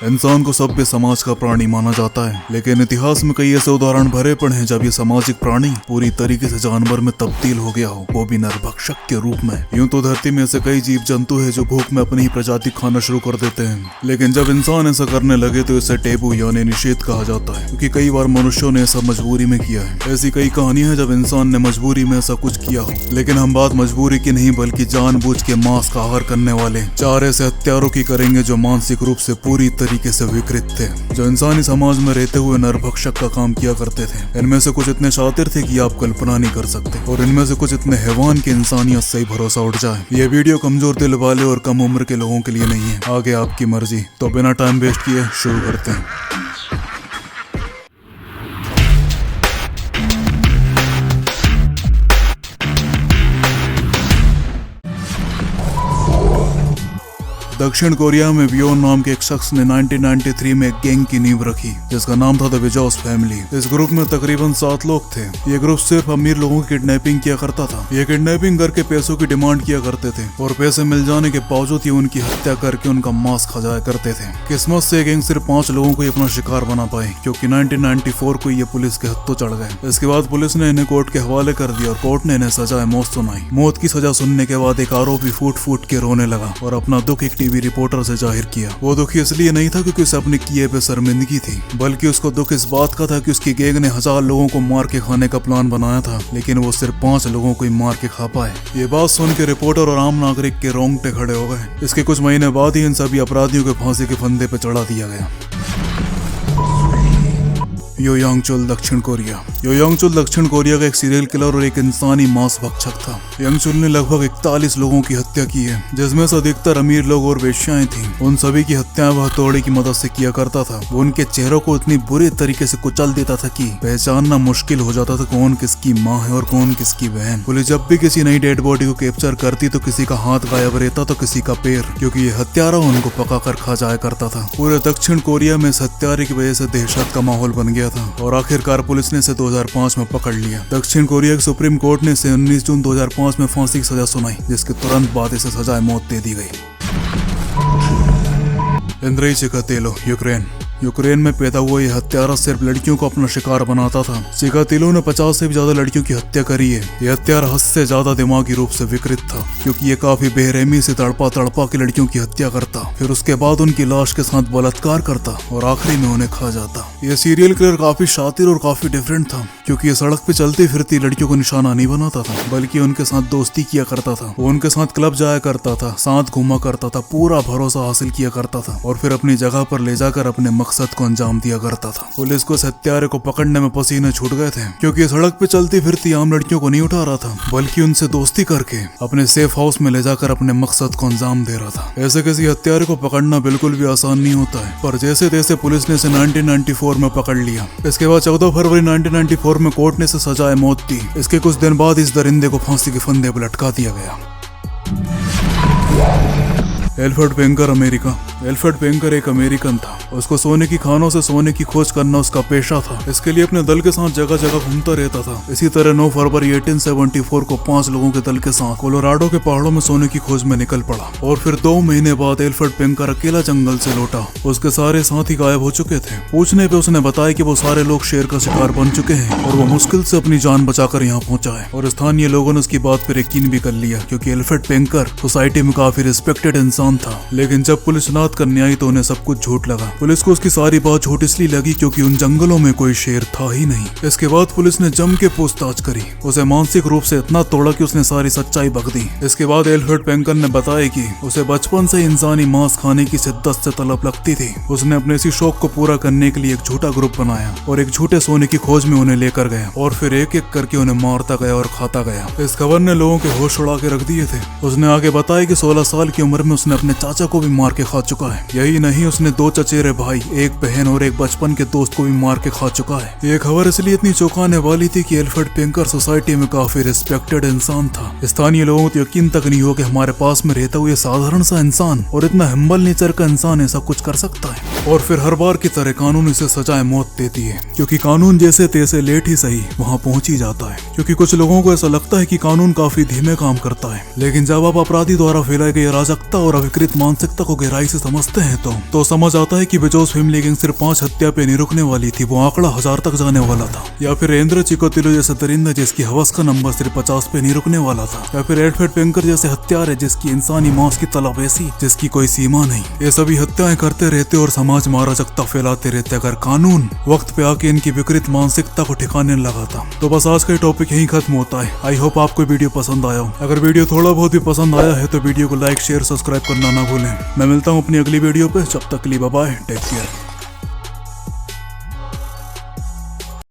इंसान को सभ्य समाज का प्राणी माना जाता है, लेकिन इतिहास में कई ऐसे उदाहरण भरे पड़े हैं जब ये सामाजिक प्राणी पूरी तरीके से जानवर में तब्दील हो गया हो, वो भी नरभक्षक के रूप में। यूं तो धरती में ऐसे कई जीव जंतु हैं जो भूख में अपनी ही प्रजाति खाना शुरू कर देते हैं, लेकिन जब इंसान ऐसा करने लगे तो इसे टेबू यानी निषेध कहा जाता है, क्योंकि कई बार मनुष्यों ने ऐसा मजबूरी में किया है। ऐसी कई कहानियां हैं जब इंसान ने मजबूरी में ऐसा कुछ किया हो, लेकिन हम बात मजबूरी की नहीं बल्कि जानबूझ के मांस का आहार करने वाले चार ऐसे हत्यारों की करेंगे जो मानसिक रूप से पूरी तरीके से विकृत थे, जो इंसानी समाज में रहते हुए नरभक्षक का काम किया करते थे। इनमें से कुछ इतने शातिर थे कि आप कल्पना नहीं कर सकते, और इनमें से कुछ इतने हैवान की इंसानियत से ही भरोसा उठ जाए। ये वीडियो कमजोर दिल वाले और कम उम्र के लोगों के लिए नहीं है, आगे आपकी मर्जी। तो बिना टाइम वेस्ट किए शुरू करते हैं। दक्षिण कोरिया में वियोन नाम के एक शख्स ने 1993 में एक गैंग की नींव रखी जिसका नाम था द विजॉस फैमिली। इस ग्रुप में तकरीबन 7 लोग थे। ये ग्रुप सिर्फ अमीर लोगों की किडनैपिंग किया करता था। ये किडनैपिंग करके पैसों की डिमांड किया करते थे और पैसे मिल जाने के बावजूद ये उनकी हत्या करके उनका मांस खा जाया करते थे। किस्मत से गैंग सिर्फ 5 लोगों को अपना शिकार बना पाए, क्योंकि 1994 को ये पुलिस के हत्थों चढ़ गए। इसके बाद पुलिस ने इन्हें कोर्ट के हवाले कर दिया और कोर्ट ने इन्हें सजाए मौत सुनाई। मौत की सजा सुनने के बाद एक आरोपी फूट फूट के रोने लगा और अपना दुख एक टीवी रिपोर्टर से जाहिर किया। वो दुख इसलिए नहीं था क्योंकि उसे अपने किए पे शर्मिंदगी थी, बल्कि उसको दुख इस बात का था कि उसकी गैंग ने 1000 लोगों को मार के खाने का प्लान बनाया था, लेकिन वो सिर्फ 5 लोगों को ही मार के खा पाए। ये बात सुन के रिपोर्टर और आम नागरिक के रोंगटे खड़े हो गए। इसके कुछ महीने बाद ही इन सभी अपराधियों को फांसी के फंदे पे चढ़ा दिया गया। यो यांग चोल दक्षिण कोरिया। यो यांग चोल दक्षिण कोरिया का एक सीरियल किलर और एक इंसानी मांस भक्षक था। यांग चोल ने लगभग 41 लोगों की हत्या की है, जिसमें से अधिकतर अमीर लोग और वेश्याएं थीं। उन सभी की हत्याएं वह हथौड़े की मदद से किया करता था। वो उनके चेहरों को इतनी बुरे तरीके से कुचल देता था कि पहचानना मुश्किल हो जाता था कौन किसकी माँ है और कौन किसकी बहन। पुलिस जब भी किसी नई डेड बॉडी को कैप्चर करती तो किसी का हाथ गायब रहता तो किसी का पैर, क्योंकि ये हत्यारा उनको पका कर खा जाया करता था। पूरे दक्षिण कोरिया में इस हत्यारे की वजह से दहशत का माहौल बन गया था और आखिरकार पुलिस ने इसे 2005 में पकड़ लिया। दक्षिण कोरिया की सुप्रीम कोर्ट ने इसे 19 जून 2005 में फांसी की सजा सुनाई, जिसके तुरंत बाद इसे सजाए मौत दे दी गई। एंड्रेई चिकातेलो, यूक्रेन में पैदा हुआ यह हत्यारा सिर्फ लड़कियों को अपना शिकार बनाता था। चिकातेलो ने 50 से भी ज्यादा लड़कियों की हत्या करी है। यह हत्यारा हद से ज्यादा दिमागी रूप से विकृत था, क्योंकि ये काफी बेरहमी से तड़पा के लड़कियों की हत्या करता, फिर उसके बाद उनकी लाश के साथ बलात्कार करता और आखिरी में उन्हें खा जाता। यह सीरियल किलर काफी शातिर और काफी डिफरेंट था, क्योंकि ये सड़क पे चलती फिरती लड़कियों को निशाना नहीं बनाता था, बल्कि उनके साथ दोस्ती किया करता था। वो उनके साथ क्लब जाया करता था, साथ घूमा करता था, पूरा भरोसा हासिल किया करता था और फिर अपनी जगह पर ले जाकर अपने मकसद को अंजाम दिया करता था। पुलिस को इस हत्यारे को पकड़ने में पसीने छूट गए थे, क्योंकि सड़क पे चलती फिरती आम लड़कियों को नहीं उठा रहा था, बल्कि उनसे दोस्ती करके अपने सेफ हाउस में ले जाकर अपने मकसद को अंजाम दे रहा था। ऐसे किसी हत्यारे को पकड़ना बिल्कुल भी आसान नहीं होता है, पर जैसे तैसे पुलिस ने इसे 1994 में पकड़ लिया। इसके बाद 14 फरवरी 1994 में कोर्ट ने इसे सजाए मौत दी। इसके कुछ दिन बाद इस दरिंदे को फांसी के फंदे पर लटका दिया गया। Alfred Penker, America. Alfred Penker एक अमेरिकन था। उसको सोने की खानों से सोने की खोज करना उसका पेशा था। इसके लिए अपने दल के साथ जगह जगह घूमता रहता था। इसी तरह 9 फरवरी 1874 को 5 लोगों के दल के साथ कोलोराडो के पहाड़ों में सोने की खोज में निकल पड़ा और फिर 2 महीने बाद एल्फ्रेड पेंकर अकेला जंगल से लौटा। उसके सारे साथी गायब हो चुके थे। पूछने पे उसने बताया कि वो सारे लोग शेर का शिकार बन चुके हैं और वो मुश्किल से अपनी जान बचाकर यहाँ पहुंचा है। और स्थानीय लोगों ने उसकी बात पर यकीन भी कर लिया, क्योंकि एल्फ्रेड पेंकर सोसाइटी में काफी रिस्पेक्टेड इंसान था। लेकिन जब पुलिस नाद करने आई तो उन्हें सब कुछ झूठ लगा। पुलिस को उसकी सारी बात झूठ इसलिए लगी क्योंकि उन जंगलों में कोई शेर था ही नहीं। इसके बाद पुलिस ने जम के पूछताछ करी। उसे मानसिक रूप से इतना तोड़ा कि उसने सारी सच्चाई बक दी। इसके बाद एल्फ्रेड पेंकर ने बताया कि उसे बचपन से इंसानी मांस खाने की शिद्दत से तलब लगती थी। उसने अपने इसी शौक को पूरा करने के लिए एक झूठा ग्रुप बनाया और एक झूठे सोने की खोज में उन्हें लेकर गया और फिर एक एक करके उन्हें मारता गया और खाता गया। इस खबर ने लोगों के होश उड़ा के रख दिए थे। उसने आगे बताया कि 16 साल की उम्र में उसने अपने चाचा को भी मार के खा चुका है। यही नहीं, उसने 2 चचेरे भाई, एक बहन और एक बचपन के दोस्त को भी मार के खा चुका है। ये खबर इसलिए इतनी चौंकाने वाली थी कि एल्फ्रेड पेंकर सोसाइटी में काफी रिस्पेक्टेड इंसान था। स्थानीय लोगों को यकीन तक नहीं हो कि हमारे पास में रहता हुआ साधारण सा इंसान और इतना हम्बल नेचर का इंसान ऐसा कुछ कर सकता है। और फिर हर बार की तरह कानून इसे सजाए मौत देती है, क्योंकि कानून जैसे तैसे लेट ही सही वहाँ पहुँच ही जाता है। क्योंकि कुछ लोगों को ऐसा लगता है कि कानून काफी धीमे काम करता है, लेकिन जब आप अपराधी द्वारा फैलाई गई अराजकता और अविकृत मानसिकता को गहराई से समझते हैं तो समझ आता है कि बेजोस फैमिली गैंग सिर्फ 5 हत्या पे नहीं रुकने वाली थी, वो आंकड़ा 1000 तक जाने वाला था। या फिर एंद्र चिकोतिलो जैसे दरिंदा जिसकी हवस का नंबर सिर्फ 50 पे नहीं रुकने वाला था। या फिर एडफर्ड वेंगर जैसे हत्यार है जिसकी इंसानी मांस की तलब ऐसी जिसकी कोई सीमा नहीं। ये सभी हत्याएं करते रहते और समाज माराजकता फैलाते रहते अगर कानून वक्त पे आके इनकी विकृत मानसिकता को ठिकाने लगा था। तो बस आज का टॉपिक यहीं खत्म होता है। आई होप आपको वीडियो पसंद आया हो। अगर वीडियो थोड़ा बहुत भी पसंद आया है तो वीडियो को लाइक शेयर सब्सक्राइब करना ना भूलें। मैं मिलता हूँ अपनी अगली वीडियो पे, जब तक के लिए बाय बाय, टेक केयर।